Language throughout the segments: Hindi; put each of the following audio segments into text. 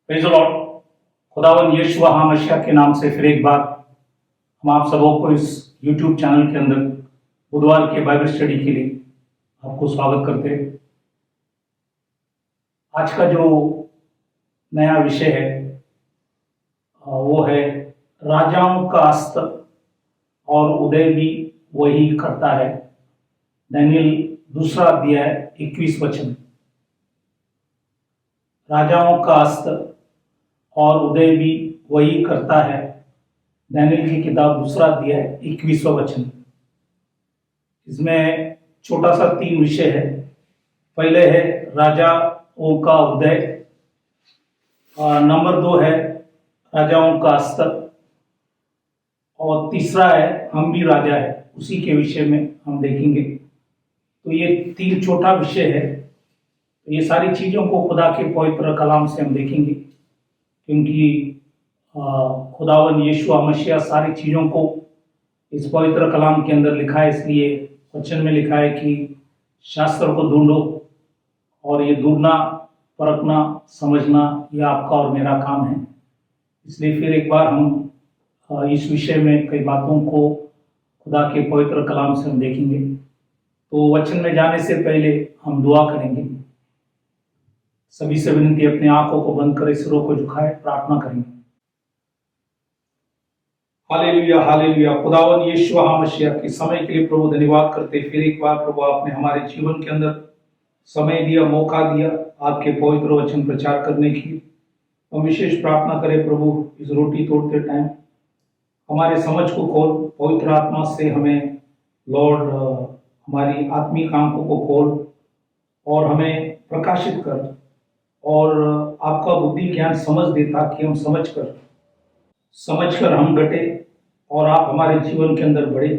Praise the Lord. खुदावन यीशु मसीह के नाम से फिर एक बार हम आप सबों को इस YouTube चैनल के अंदर बुधवार के बाइबल स्टडी के लिए आपको स्वागत करते हैं। आज का जो नया विषय है वो है राजाओं का अस्त और उदय भी वही करता है। दानिएल 2 अध्याय 21 वचन। राजाओं का अस्त और उदय भी वही करता है। दानिएल की किताब 2 अध्याय 21 वचन। इसमें छोटा सा 3 विषय है। पहले है राजाओं का उदय, नंबर 2 है राजाओं का अस्त, और तीसरा है हम भी राजा है। उसी के विषय में हम देखेंगे। तो ये 3 छोटा विषय है। ये सारी चीज़ों को खुदा के पवित्र कलाम से हम देखेंगे, क्योंकि खुदावन यीशु मसीह सारी चीज़ों को इस पवित्र कलाम के अंदर लिखा है। इसलिए वचन में लिखा है कि शास्त्र को ढूंढो, और ये ढूंढना, परखना, समझना ये आपका और मेरा काम है। इसलिए फिर एक बार हम इस विषय में कई बातों को खुदा के पवित्र कलाम से हम देखेंगे। तो वचन में जाने से पहले हम दुआ करेंगे। सभी से विनती, अपने आंखों को बंद कर सिरों को झुकाए प्रार्थना करेंगे। Hallelujah, hallelujah. खुदावन यीशु मसीह के समय के लिए प्रभु धन्यवाद करते। फिर एक बार प्रभु आपने हमारे जीवन के अंदर समय दिया, मौका दिया आपके पवित्र वचन प्रचार करने की। हम विशेष प्रार्थना करें प्रभु, इस रोटी तोड़ते टाइम हमारे समझ को खोल, पवित्र आत्मा से हमें लॉर्ड हमारी आत्मिक आंखों को खोल और हमें प्रकाशित कर, और आपका बुद्धि ज्ञान समझ दे, ताकि हम समझकर हम घटे और आप हमारे जीवन के अंदर बढ़े।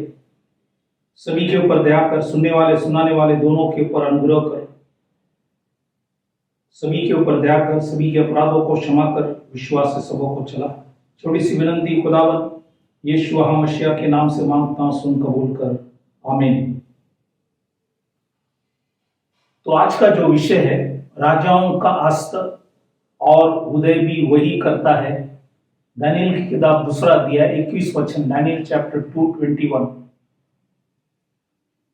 सभी के ऊपर दया कर, सुनने वाले सुनाने वाले दोनों के ऊपर अनुग्रह कर, सभी के ऊपर दया कर, सभी के अपराधों को क्षमा कर, विश्वास से सबों को चला। छोटी सी विनती खुदावन यीशु मसीह के नाम से मांगता हूं, सुन कबूल कर, आमीन। तो आज का जो विषय है राजाओं का अस्त और उदय भी वही करता है। दानिएल की किताब 2 अध्याय 21 वचन। Daniel chapter 2:21।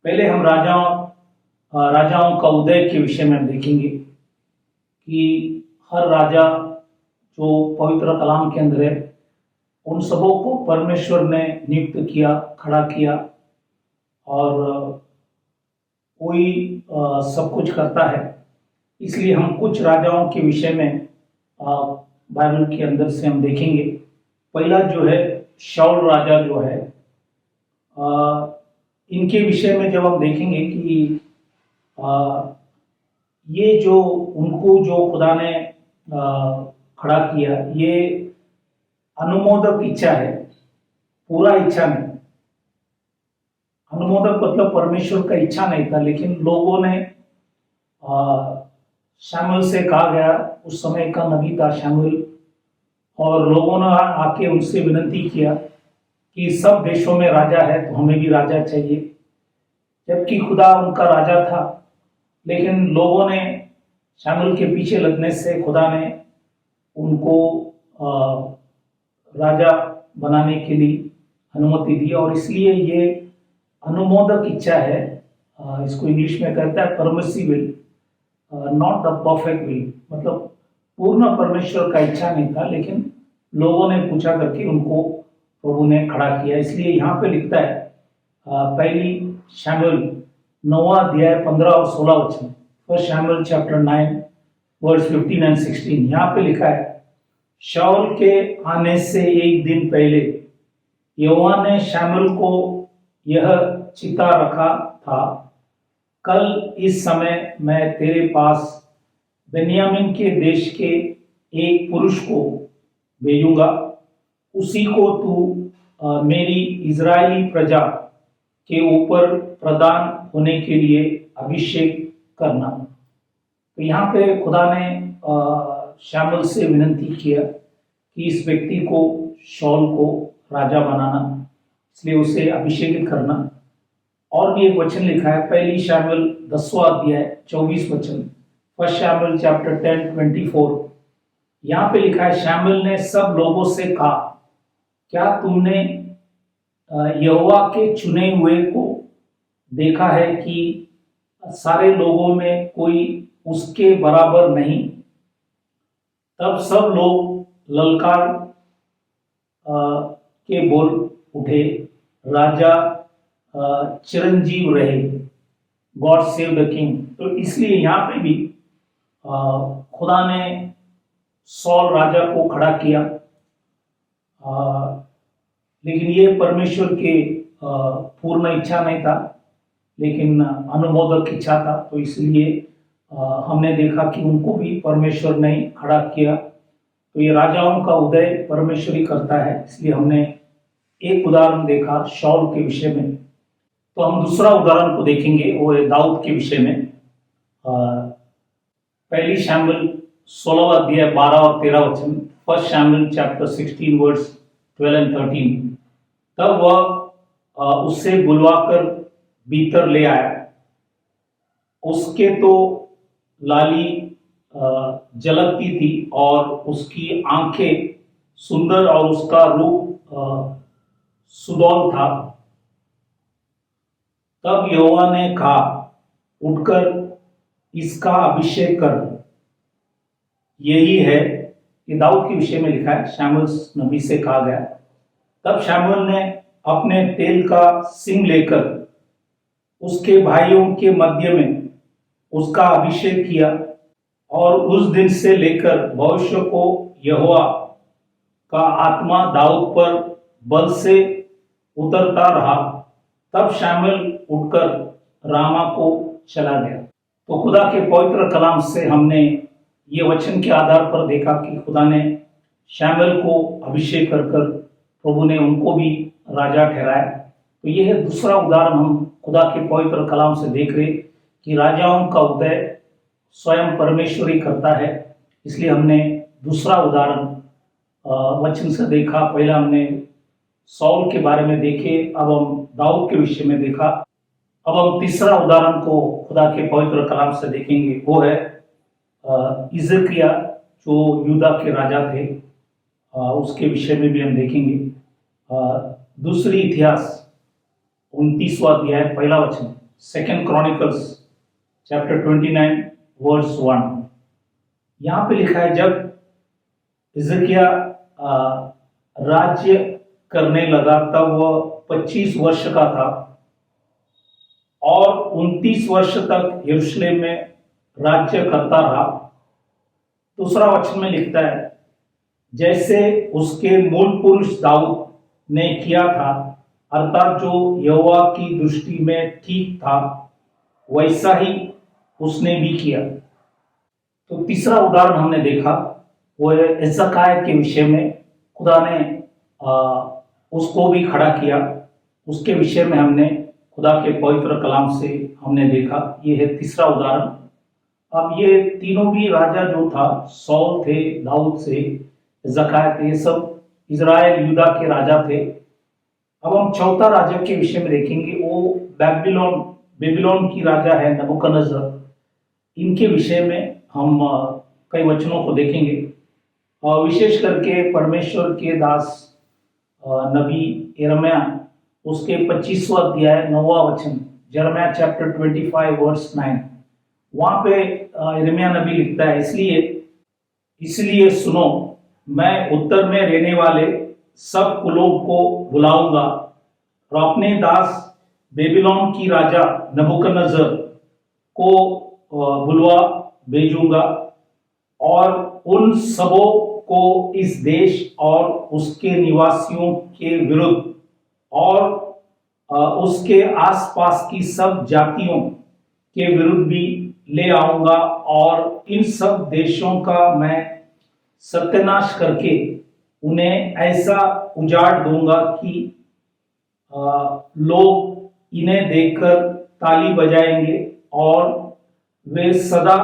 पहले हम राजाओं का उदय के विषय में देखेंगे कि हर राजा जो पवित्र कलाम के अंदर है, उन सबों को परमेश्वर ने नियुक्त किया, खड़ा किया, और कोई सब कुछ करता है। इसलिए हम कुछ राजाओं के विषय में बाइबल के अंदर से हम देखेंगे। पहला जो है शाऊल राजा जो है, इनके विषय में जब हम देखेंगे कि ये जो उनको जो खुदा ने खड़ा किया, ये अनुमोदक इच्छा है, पूरा इच्छा नहीं। अनुमोदक मतलब परमेश्वर का इच्छा नहीं था, लेकिन लोगों ने शमूएल से कहा गया, उस समय का नबी था शमूएल, और लोगों ने आके उनसे विनती किया कि सब देशों में राजा है तो हमें भी राजा चाहिए, जबकि खुदा उनका राजा था। लेकिन लोगों ने शमूएल के पीछे लगने से खुदा ने उनको राजा बनाने के लिए अनुमति दी, और इसलिए ये अनुमोदक इच्छा है। इसको इंग्लिश में कहता है permissive will, not the perfect will. मतलब पूर्ण परमेश्वर का इच्छा नहीं था, लेकिन लोगों ने पूछा करके उनको प्रभु ने खड़ा किया। इसलिए यहाँ पे लिखता है पहली शमूएल 9 अध्याय 15 और 16 वचन। फर्स्ट शमूएल चैप्टर 9 वर्स 15 एंड 16। यहाँ पे लिखा है, शाऊल के आने से एक दिन पहले यहोवा ने शमूएल को यह चिता रखा था, कल इस समय मैं तेरे पास बेन्यामीन के देश के एक पुरुष को भेजूंगा, उसी को तू मेरी इजरायली प्रजा के ऊपर प्रधान होने के लिए अभिषेक करना। तो यहाँ पे खुदा ने शमूएल से विनती किया कि इस व्यक्ति को, शाऊल को राजा बनाना, इसलिए उसे अभिषेकित करना। और भी एक वचन लिखा है, पहली शमूएल 10 अध्याय 24 वचन। फर्स्ट शमूएल चैप्टर 10:24। यहाँ पे लिखा है, शैमुएल ने सब लोगों से कहा, क्या तुमने यहोवा के चुने हुए को देखा है कि सारे लोगों में कोई उसके बराबर नहीं? तब सब लोग ललकार के बोल उठे, राजा चिरंजीव रहे, गॉड सेव द किंग। तो इसलिए यहाँ पे भी खुदा ने सॉल राजा को खड़ा किया, लेकिन ये परमेश्वर के पूर्ण इच्छा नहीं था, लेकिन अनुमोदक इच्छा था। तो इसलिए हमने देखा कि उनको भी परमेश्वर ने खड़ा किया। तो ये राजाओं का उदय परमेश्वर ही करता है। इसलिए हमने एक उदाहरण देखा शाऊल के विषय में। तो हम दूसरा उदाहरण को देखेंगे, वो है दाऊद के विषय में। पहली शैमुएल 16 अध्याय 12 और 13 वचन, first Samuel chapter 16 verse 12 and 13। तब वह उससे बुलवाकर भीतर ले आया, उसके तो लाली झलकती थी और उसकी आंखें सुंदर और उसका रूप सुडौल था। तब यहोवा ने कहा, उठकर इसका अभिषेक कर। यही है, ये दाऊद के विषय में लिखा है, शैमुएल नबी से कहा गया। तब शैमुएल ने अपने तेल का सिंग लेकर उसके भाइयों के मध्य में उसका अभिषेक किया, और उस दिन से लेकर भविष्य को यहोवा का आत्मा दाऊद पर बल से उतरता रहा। तब शैमुएल उठकर रामा को चला गया। तो खुदा के पवित्र कलाम से हमने ये वचन के आधार पर देखा कि खुदा ने शैमुएल को अभिषेक कर प्रभु ने उनको भी राजा ठहराया। तो ये है दूसरा उदाहरण हम खुदा के पवित्र कलाम से देख रहे कि राजाओं का उदय स्वयं परमेश्वर ही करता है। इसलिए हमने दूसरा उदाहरण वचन से देखा। पहला हमने सौल के बारे में देखे, अब हम दाऊद के विषय में देखा। अब हम तीसरा उदाहरण को खुदा के पवित्र कलाम से देखेंगे, वो है हिजकिय्याह जो यूदा के राजा थे, उसके विषय में भी हम देखेंगे। दूसरी इतिहास 29वां अध्याय पहला वचन, सेकंड क्रॉनिकल्स चैप्टर 29 वर्स 1। यहाँ पे लिखा है, जब हिजकिय्याह राज्य करने लगा तब वह 25 वर्ष का था और 29 वर्ष तक यरूशलेम में राज्य करता रहा। दूसरा वचन में लिखता है, जैसे उसके मूल पुरुष दाऊद ने किया था, अर्थात जो यहोवा की दृष्टि में ठीक था, वैसा ही उसने भी किया। तो तीसरा उदाहरण हमने देखा, वो है हिजकिय्याह के विषय में। खुदा ने उसको भी खड़ा किया, उसके विषय में हमने खुदा के पवित्र कलाम से हमने देखा। ये है तीसरा उदाहरण। अब ये तीनों भी राजा जो था, सौल थे, दाऊद से, हिजकिय्याह थे, ये सब इजराइल यूदा के राजा थे। अब हम चौथा राजा के विषय में देखेंगे, वो बेबीलोन की राजा है, नबूकदनेस्सर। इनके विषय में हम कई वचनों को देखेंगे, विशेष करके परमेश्वर के दास नबी यिर्मयाह, उसके 25वां अध्याय 9वां वचन, यिर्मयाह चैप्टर 25 वर्स 9। वहां पे यिर्मयाह नबी लिखता है, इसलिए सुनो, मैं उत्तर में रहने वाले सब कुलों को बुलाऊंगा और अपने दास बेबीलोन की राजा नबूकदनेस्सर को बुलवा भेजूंगा, और उन सबों को इस देश और उसके निवासियों के विरुद्ध और उसके आसपास की सब जातियों के विरुद्ध भी ले आऊंगा, और इन सब देशों का मैं सत्यानाश करके उन्हें ऐसा उजाड़ दूंगा कि लोग इन्हें देखकर ताली बजाएंगे और वे सदा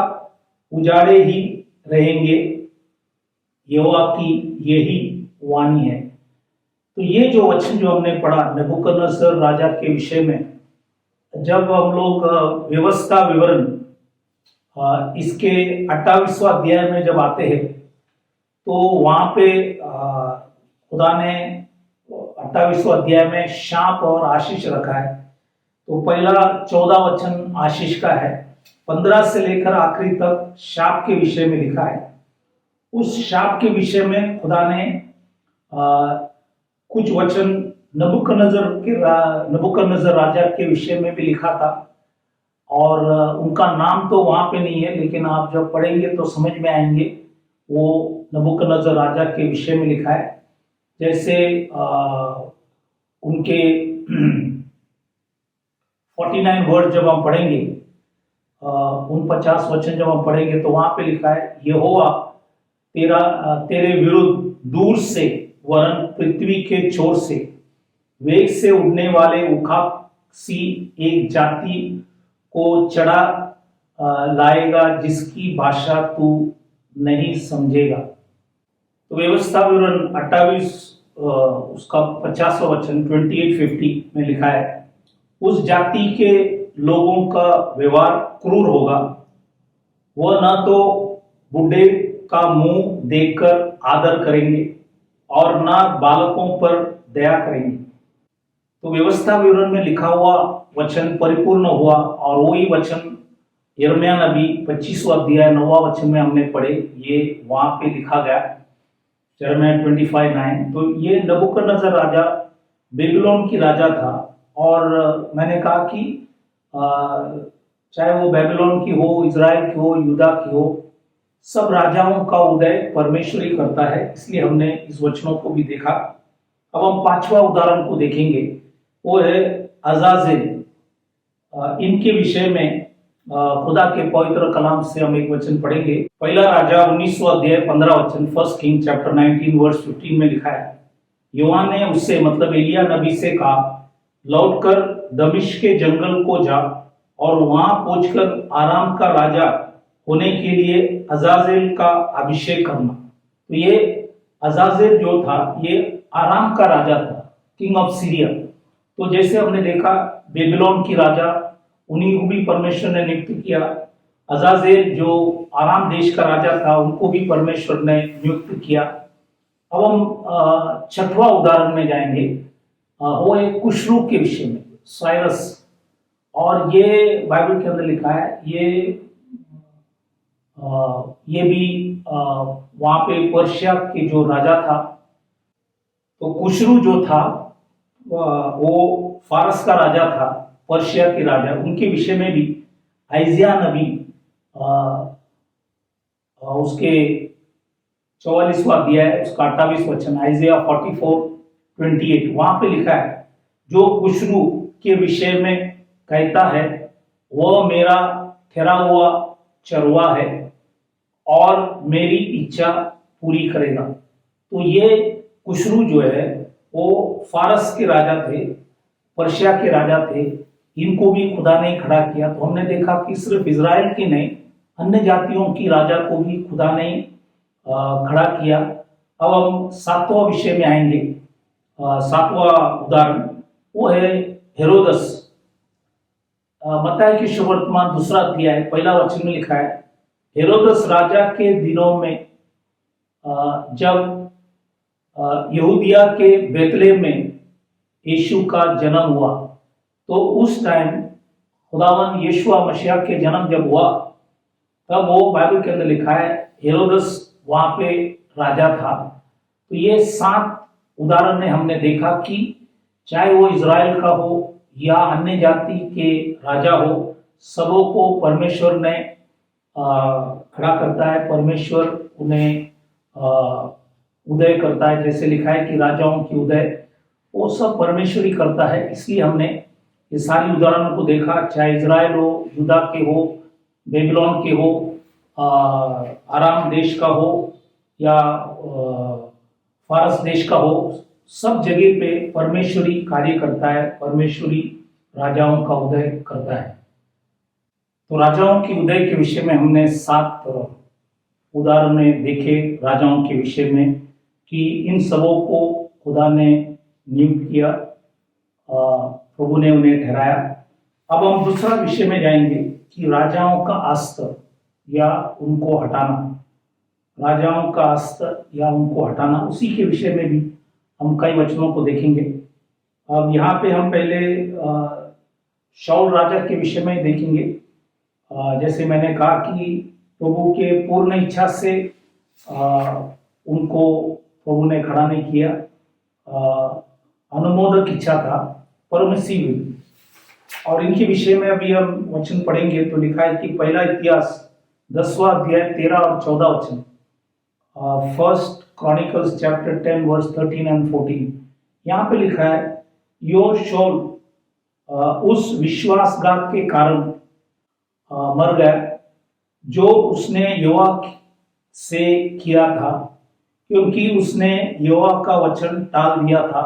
उजाड़े ही रहेंगे। यहोवा की यही वाणी है। तो ये जो वचन जो हमने पढ़ा नबूकदनेस्सर राजा के विषय में, जब हम लोग व्यवस्था विवरण इसके 28वां अध्याय में जब आते हैं, तो वहां पे खुदा ने 28वें अध्याय में शाप और आशीष रखा है। तो पहला 14 वचन आशीष का है, 15 से लेकर आखिरी तक शाप के विषय में लिखा है। उस शाप के विषय में खुदा ने कुछ वचन नबूकदनेस्सर राजा के विषय में भी लिखा था, और उनका नाम तो वहां पे नहीं है, लेकिन आप जब पढ़ेंगे तो समझ में आएंगे। वो नबूकदनेस्सर राजा के विषय में लिखा है। जैसे उनके 49 वर्ड जब हम पढ़ेंगे, 49 वचन जब हम पढ़ेंगे तो वहां पे लिखा है, यहोवा तेरे विरुद्ध दूर से वरन पृथ्वी के छोर से वेग से उड़ने वाले उखाब सी एक जाति को चढ़ा लाएगा, जिसकी भाषा तू नहीं समझेगा। तो व्यवस्था विवरण 28 उसका 50वां वचन 28:50 में लिखा है, उस जाति के लोगों का व्यवहार क्रूर होगा, वह न तो बूढ़े का मुंह देखकर आदर करेंगे और न बालकों पर दया करेंगे। तो व्यवस्था विवरण में लिखा हुआ वचन परिपूर्ण हुआ, और वही वचन यिर्मयाह नबी 25वां अध्याय 9वां वचन में हमने पढ़े, ये वहां पे लिखा गया, यिर्मयाह 25:9। तो ये नबूकदनेस्सर राजा बेबीलोन की राजा था, और मैंने कहा कि चाहे वो बेबीलोन की हो, इजराइल की हो, यूदा की हो, सब राजाओं का उदय परमेश्वर ही करता है। इसलिए हमने इस वचनों को भी देखा। अब हम 5वां उदाहरण को देखेंगे, वो है अजाजेल। इनके विषय में खुदा के पवित्र कलाम से हम एक वचन पढ़ेंगे। पहला राजा 19वां अध्याय 15 वचन, 1 किंग चैप्टर 19 वर्स 15 में लिखा है, योआह ने उससे मतलब एलिय्याह नबी से कहा, लौटकर दमिश्क के जंगल को जा और वहां पहुंचकर आराम का राजा होने के लिए अजाजेल का अभिषेक करना। तो ये अजाजेल जो था, ये आराम का राजा था, किंग ऑफ सीरिया। तो जैसे हमने देखा बेबीलोन की राजा, उन्हीं को भी परमेश्वर ने नियुक्त किया। अजाजेल जो आराम देश का राजा था, उनको भी परमेश्वर ने नियुक्त किया। अब हम 6वां उदाहरण में जाएंगे, वो एक कुशरू के विषय में, साइरस। और ये बाइबल के अंदर लिखा है, ये भी वहां पे पर्शिया के जो राजा था। तो कुशरू जो था वो फारस का राजा था, पर्शिया के राजा। उनके विषय में भी आइजिया नबी उसके 44वां अध्याय उसका 28 वचन, आइजिया 44:28 वहां पे लिखा है, जो कुशरू के विषय में कहता है, वह मेरा ठहरा हुआ चरवा है और मेरी इच्छा पूरी करेगा। तो ये कुशरू जो है वो फारस के राजा थे, पर्शिया के राजा थे। इनको भी खुदा ने खड़ा किया। तो हमने देखा कि सिर्फ इजराइल की नहीं, अन्य जातियों की राजा को भी खुदा ने खड़ा किया। अब हम 7वां विषय में आएंगे। 7वां उदाहरण वो है हेरोदस। मत्ती के सुवर्तमान 2 अध्याय 1 वचन में लिखा है, हेरोदस राजा के दिनों में जब यहूदिया के बेतलेहम में यीशु का जन्म हुआ, तो उस टाइम खुदावन यीशु मसीह के जन्म जब हुआ, तब वो बाइबल के अंदर लिखा है हेरोदस वहां पे राजा था। तो ये 7 उदाहरण ने हमने देखा कि चाहे वो इजराइल का हो या अन्य जाति के राजा हो, सबों को परमेश्वर ने खड़ा करता है। परमेश्वर उन्हें उदय करता है। जैसे लिखा है कि राजाओं की उदय वो सब परमेश्वर ही करता है। इसलिए हमने ये सारी उदाहरणों को देखा, चाहे इजराइल हो, यूदा के हो, बेबीलोन के हो, आराम देश का हो या फारस देश का हो, सब जगह पे परमेश्वरी कार्य करता है, परमेश्वरी राजाओं का उदय करता है। तो राजाओं की उदय के विषय में हमने 7 उदाहरण देखे राजाओं के विषय में, कि इन सबों को खुदा ने नियुक्त किया, प्रभु ने उन्हें ठहराया। अब हम दूसरा विषय में जाएंगे कि राजाओं का अस्त्र या उनको हटाना। राजाओं का अस्त्र या उनको हटाना, उसी के विषय में भी हम कई वचनों को देखेंगे। अब यहाँ पे हम पहले शाऊल राजा के विषय में देखेंगे। जैसे मैंने कहा कि प्रभु के पूर्ण इच्छा से उनको प्रभु ने खड़ा नहीं किया, अनुमोदक इच्छा था, परमिसिव। और इनके विषय में अभी हम वचन पढ़ेंगे तो लिखा है कि पहला इतिहास 10वां अध्याय 13 और 14 वचन, first Chronicles chapter 10 verse 13 and 14। यहाँ पे लिखा है, यो शाऊल उस विश्वासघात के कारण मर गया जो उसने यहोवा से किया था, क्योंकि उसने यहोवा का वचन टाल दिया था।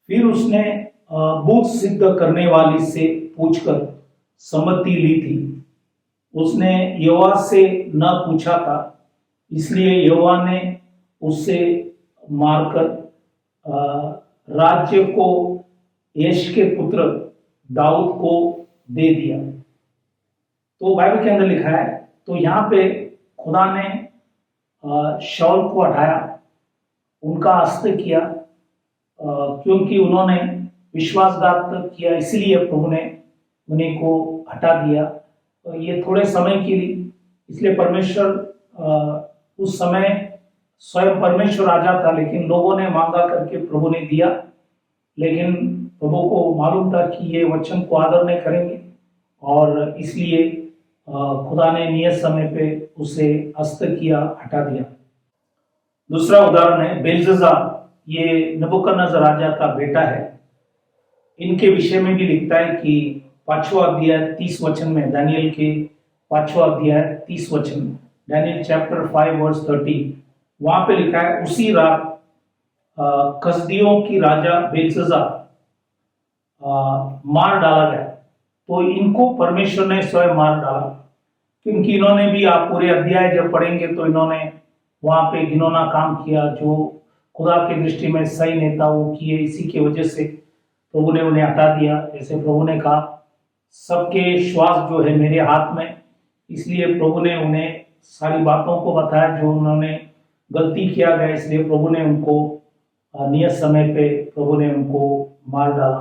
फिर उसने भूत सिद्ध करने वाली से पूछकर सम्मति ली थी। उसने यहोवा से न पूछा था, इसलिए यहोवा ने उससे मारकर राज्य को यश के पुत्र दाऊद को दे दिया। तो बाइबल के अंदर लिखा है, तो यहाँ पे खुदा ने शाऊल को हटाया, उनका अस्त्र किया, क्योंकि उन्होंने विश्वासघात किया, इसलिए प्रभु ने उन्हें को हटा दिया। तो ये थोड़े समय के लिए, इसलिए परमेश्वर उस समय स्वयं परमेश्वर राजा था, लेकिन लोगों ने मांगा करके प्रभु ने दिया। लेकिन प्रभु को मालूम था कि ये वचन को आदर नहीं करेंगे, और इसलिए खुदा ने नियत समय पे उसे अस्त्र किया, हटा दिया। दूसरा उदाहरण है बेलशस्सर, ये नबूकदनेस्सर राजा का बेटा है। इनके विषय में भी लिखता है कि 5वां अध्याय 30 वचन में, दानियल के 5वां अध्याय 30 वचन, दानियल चैप्टर 5 वर्स 30, वहां पे लिखा है, उसी रात कसदियों की राजा बेलशस्सर मार डाला गया। तो इनको परमेश्वर ने स्वयं मार डाला, क्योंकि इन्होंने भी, आप पूरे अध्याय जब पढ़ेंगे तो इन्होंने वहां पे घिनौना काम किया जो खुदा की दृष्टि में सही नहीं था, वो किए। इसी की वजह से प्रभु ने उन्हें हटा दिया। जैसे प्रभु ने कहा, सबके श्वास जो है मेरे हाथ में, इसलिए प्रभु ने उन्हें सारी बातों को बताया जो उन्होंने गलती किया गया, इसलिए प्रभु ने उनको नियत समय पे प्रभु ने उनको मार डाला।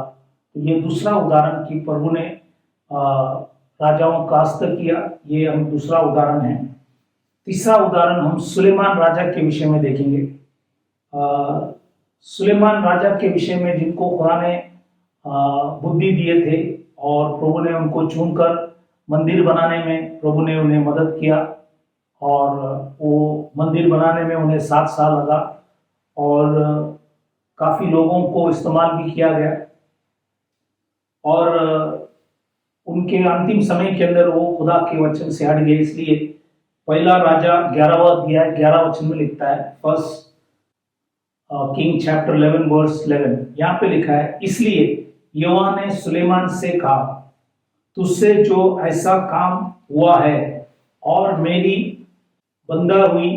तो ये दूसरा उदाहरण कि प्रभु ने राजाओं का अस्त्र किया, ये हम दूसरा उदाहरण है। तीसरा उदाहरण हम सुलेमान राजा के विषय में देखेंगे। सुलेमान राजा के विषय में, जिनको खुदा ने बुद्धि दिए थे और प्रभु ने उनको चुनकर मंदिर बनाने में प्रभु ने उन्हें मदद किया, और वो मंदिर बनाने में उन्हें 7 साल लगा, और काफ़ी लोगों को इस्तेमाल भी किया गया। और उनके अंतिम समय के अंदर वो खुदा के वचन से हट गए, इसलिए पहला राजा 11वां अध्याय 11 वचन में लिखता है, फर्स्ट किंग चैप्टर 11 वर्स 11, यहाँ पे लिखा है, इसलिए यहोवा ने सुलेमान से कहा, तुझसे जो ऐसा काम हुआ है और मेरी बंधा हुई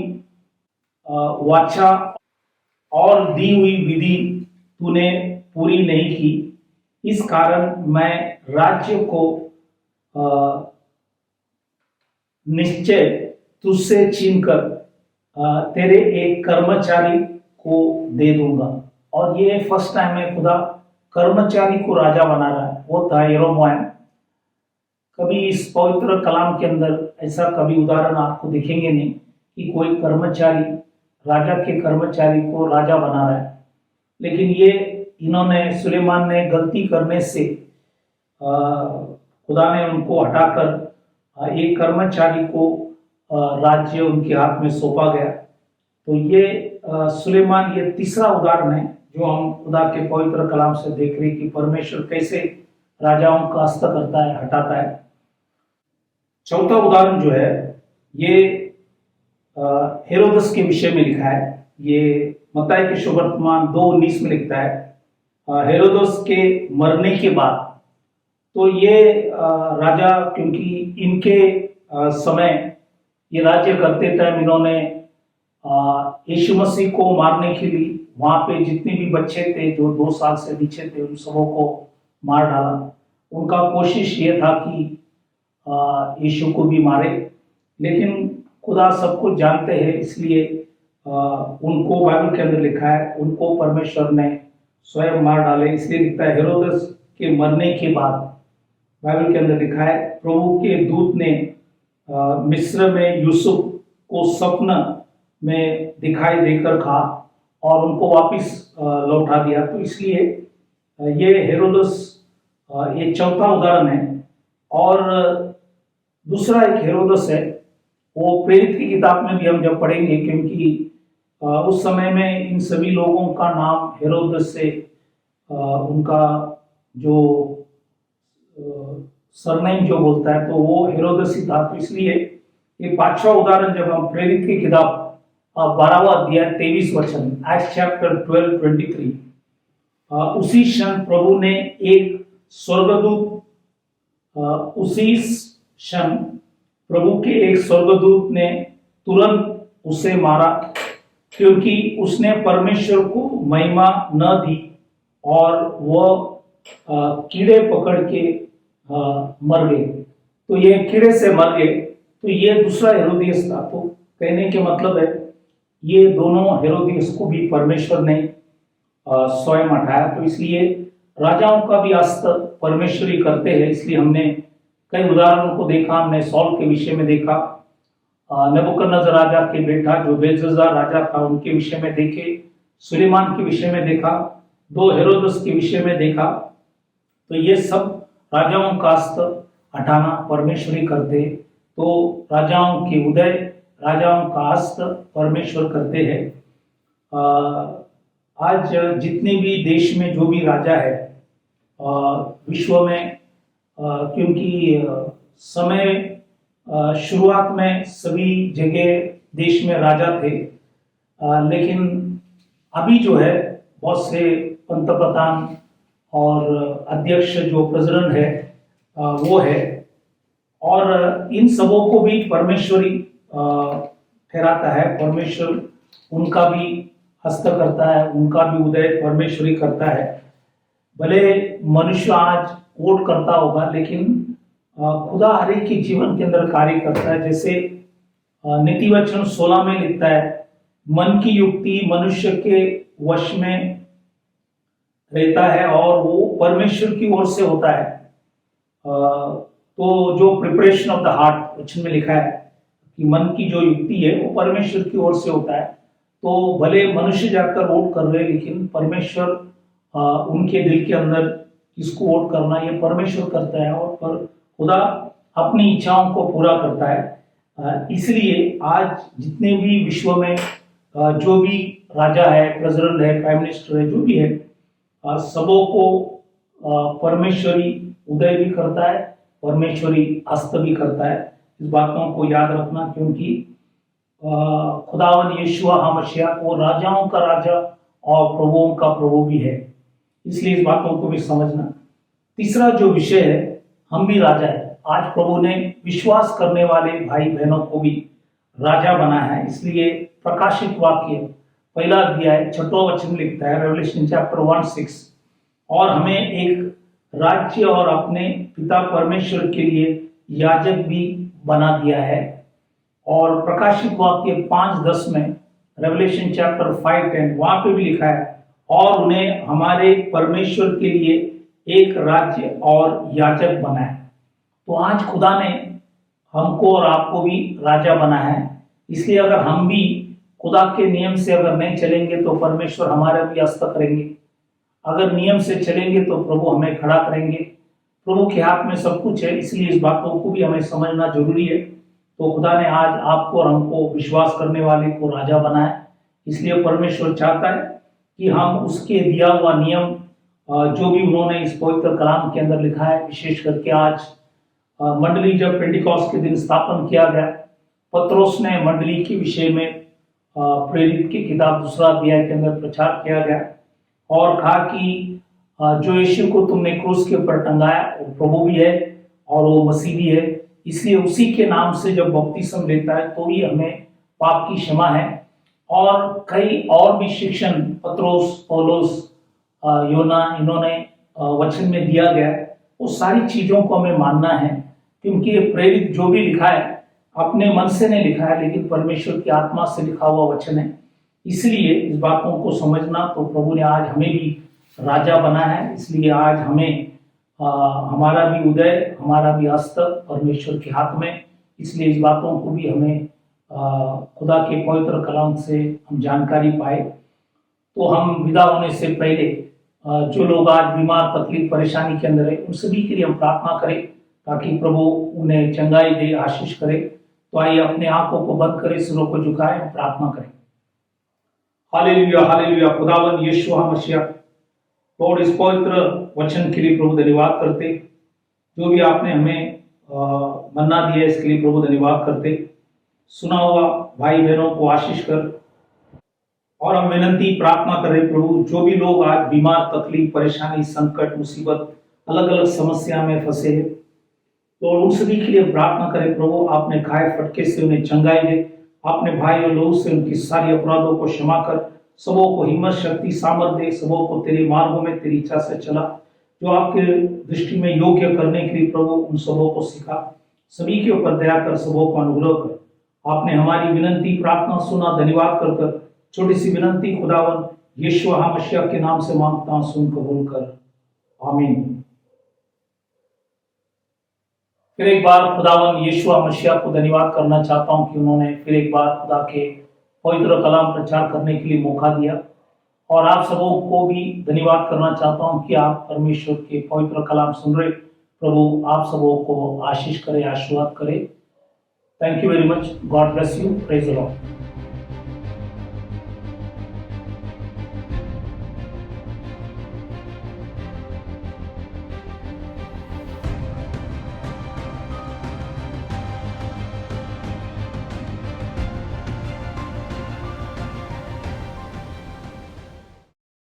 वाचा और दी हुई विधि तूने पूरी नहीं की, इस कारण मैं राज्य को निश्चय तुझसे छीनकर तेरे एक कर्मचारी को दे दूंगा। और ये फर्स्ट टाइम है खुदा कर्मचारी को राजा बना रहा है, वो था यरोबोआम। कभी इस पवित्र कलाम के अंदर ऐसा कभी उदाहरण आपको दिखेंगे नहीं कि कोई कर्मचारी राजा के कर्मचारी को राजा बना रहा है। लेकिन ये इन्होंने, सुलेमान ने गलती करने से खुदा ने उनको हटाकर एक कर्मचारी को राज्य उनके हाथ में सौंपा गया। तो ये सुलेमान, ये तीसरा उदाहरण है जो हम खुदा के पवित्र कलाम से देख रहे कि परमेश्वर कैसे राजाओं का अस्त्र करता है, हटाता है। चौथा उदाहरण जो है ये हेरोदस के विषय में लिखा है। ये मत्ती के सुवर्तमान 2:19 में लिखता है, हेरोदस के मरने के बाद। तो ये राजा, क्योंकि इनके समय ये राज्य करते टाइम इन्होंने यीशु मसीह को मारने के लिए वहाँ पे जितने भी बच्चे थे जो 2 साल से नीचे थे उन सबों को मार डाला। उनका कोशिश ये था कि यीशु को भी मारे, लेकिन खुदा सब कुछ जानते हैं, इसलिए उनको बाइबल के अंदर लिखा है उनको परमेश्वर ने स्वयं मार डाले। इसलिए लिखता है हेरोदस के मरने के बाद बाइबल के अंदर लिखा है प्रभु के दूत ने मिस्र में यूसुफ को स्वप्न में दिखाई देकर कहा और उनको वापस लौटा दिया। तो इसलिए ये हेरोदस ये चौथा उदाहरण है। और दूसरा एक हेरोदस है, वो प्रेरित की किताब में भी हम जब पढ़ेंगे, क्योंकि उस समय में इन सभी लोगों का नाम हेरोदस से उनका जो सरनेम जो बोलता है तो वो हेरोदस ही था। तो इसलिए ये पांचवा उदाहरण जब हम प्रेरित की किताब 12वां अध्याय 23 वचन, एक्ट्स चैप्टर 12:23, उसी क्षण प्रभु ने एक स्वर्गदूत उसी क्षण प्रभु के एक स्वर्गदूत ने तुरंत उसे मारा, क्योंकि उसने परमेश्वर को महिमा न दी और वह कीड़े पकड़ के मर गए। तो ये कीड़े से मर गए। तो ये दूसरा हेरोदियस था। तो कहने के मतलब है ये दोनों हेरोदियस को भी परमेश्वर ने स्वयं हटाया। तो इसलिए राजाओं का भी अस्त परमेश्वर ही करते हैं। इसलिए हमने कई उदाहरणों को देखा। हमने सॉल के विषय में देखा, नबूकदनेस्सर राजा के बेटा जो बेलशस्सर राजा था उनके विषय में देखे, सुलेमान के विषय में देखा, दो हेरोदस के विषय में देखा। तो ये सब राजाओं का अस्त हटाना परमेश्वर ही करते। तो राजाओं के उदय, राजाओं का अस्त परमेश्वर करते हैं। आज जितने भी देश में जो भी राजा है विश्व में, क्योंकि समय शुरुआत में सभी जगह देश में राजा थे, लेकिन अभी जो है बहुत से पंतप्रधान और अध्यक्ष जो प्रेसिडेंट है वो है। और इन सबों को भी परमेश्वरी ठहराता है। परमेश्वर उनका भी हस्त करता है, उनका भी उदय परमेश्वरी करता है। भले मनुष्य आज वोट करता होगा, लेकिन खुदा हर एक के जीवन के अंदर कार्य करता है। जैसे नीति वचन 16 में लिखता है, मन की युक्ति मनुष्य के वश में रहता है और वो परमेश्वर की ओर से होता है। तो जो प्रिपरेशन ऑफ द हार्ट वचन में लिखा है कि मन की जो युक्ति है वो परमेश्वर की ओर से होता है। तो भले मनुष्य जाकर वोट कर रहे, लेकिन परमेश्वर उनके दिल के अंदर किसको वोट करना ये परमेश्वर करता है। और पर खुदा अपनी इच्छाओं को पूरा करता है। इसलिए आज जितने भी विश्व में जो भी राजा है, प्रेसिडेंट है, प्राइम मिनिस्टर है, जो भी है, सबों को परमेश्वरी उदय भी करता है, परमेश्वरी अस्त भी करता है। इस बातों को याद रखना, क्योंकि खुदावन यीशुआ मसीह वो राजाओं का राजा और प्रभुओं का प्रभु भी है। इसलिए इस बातों को भी समझना। तीसरा जो विषय है, हम भी राजा है। आज प्रभु ने विश्वास करने वाले भाई बहनों को भी राजा बना है। इसलिए प्रकाशित वाक्य 1 अध्याय 6वां वचन लिखता है, रेवलेशन चैप्टर 1:6, और हमें एक राज्य और अपने पिता परमेश्वर के लिए याजक भी बना दिया है। और प्रकाशित वाक्य 5:10 में, रेवलेशन चैप्टर 5:10, वहां पे भी लिखा है, और उन्हें हमारे परमेश्वर के लिए एक राज्य और याजक बनाए। तो आज खुदा ने हमको और आपको भी राजा बना है। इसलिए अगर हम भी खुदा के नियम से अगर नहीं चलेंगे तो परमेश्वर हमारे भी हस्त करेंगे। अगर नियम से चलेंगे तो प्रभु हमें खड़ा करेंगे। प्रभु के हाथ में सब कुछ है। इसलिए इस बातों को भी हमें समझना जरूरी है। तो खुदा ने आज आपको और हमको विश्वास करने वाले को राजा बनाया। इसलिए परमेश्वर चाहता है कि हम उसके दिया हुआ नियम जो भी उन्होंने इस पवित्र कलाम के अंदर लिखा है, विशेष करके आज मंडली जब पेंटिकॉस्ट के दिन स्थापन किया गया, पत्रोस ने मंडली के विषय में प्रेरित की किताब 2 अध्याय के अंदर प्रचार किया गया और कहा कि जो यीशु को तुमने क्रूस के ऊपर टंगाया वो प्रभु भी है और वो मसीह भी है। इसलिए उसी के नाम से जब बपतिस्म लेता है तो ही हमें पाप की क्षमा है। और कई और भी शिक्षण पत्रोस, पौलुस, योना, इन्होंने वचन में दिया गया, वो सारी चीजों को हमें मानना है, क्योंकि प्रेरित जो भी लिखा है अपने मन से नहीं लिखा है, लेकिन परमेश्वर की आत्मा से लिखा हुआ वचन है। इसलिए इस बातों को समझना, तो प्रभु ने आज हमें भी राजा बना है, इसलिए आज हमें हमारा भी उदय, हमारा भी अस्त परमेश्वर के हाथ में। इसलिए इस बातों को भी हमें खुदा के पवित्र कलाम से हम जानकारी पाए। तो हम विदा होने से पहले जो लोग आज बीमार, तकलीफ, परेशानी के अंदर है, उन सभी के लिए हम प्रार्थना करें ताकि प्रभु उन्हें चंगाई दे, आशीष करे। तो आइए अपने आंखों को बंद करें, सिरों को झुकाएं, हम प्रार्थना करें। Hallelujah, hallelujah. खुदावन यीशु मसीह, लॉर्ड, इस पवित्र वचन के लिए प्रभु धन्यवाद करते। जो भी आपने हमें मन्ना दिया, इसके लिए प्रभु धन्यवाद करते। सुना हुआ भाई बहनों को आशीष कर। और हम विनती प्रार्थना करें प्रभु, जो भी लोग आज बीमार, तकलीफ, परेशानी, संकट, मुसीबत, अलग अलग समस्या में फंसे हैं, तो उन सभी के लिए प्रार्थना करें प्रभु, आपने खाए फटके से उन्हें चंगाई दे। आपने भाई और लोगों से उनकी सारी अपराधों को क्षमा कर, सबों को हिम्मत, शक्ति, सामर्थ्य दे, सबों को तेरे मार्गों में तेरी इच्छा से चला, जो आपके दृष्टि में योग्य करने के लिए प्रभु उन सबों को सिखा। सभी के ऊपर दया कर, सबों को अनुग्रह कर। आपने हमारी विनती प्रार्थना सुना, धन्यवाद कर। छोटी सी विनती खुदावन यीशु मसीह के नाम से मांगता हूं, सुन कबूल कर, आमीन। फिर एक बार खुदावन यीशु मसीह को धन्यवाद करना चाहता हूं कि उन्होंने फिर एक बार खुदा के पवित्र कलाम प्रचार करने के लिए मौका दिया। और आप सबों को भी धन्यवाद करना चाहता हूं कि आप परमेश्वर के पवित्र कलाम सुन रहे। प्रभु आप सबों को आशीष करे, आशीर्वाद करे। Thank you very much. God bless you. Praise the Lord.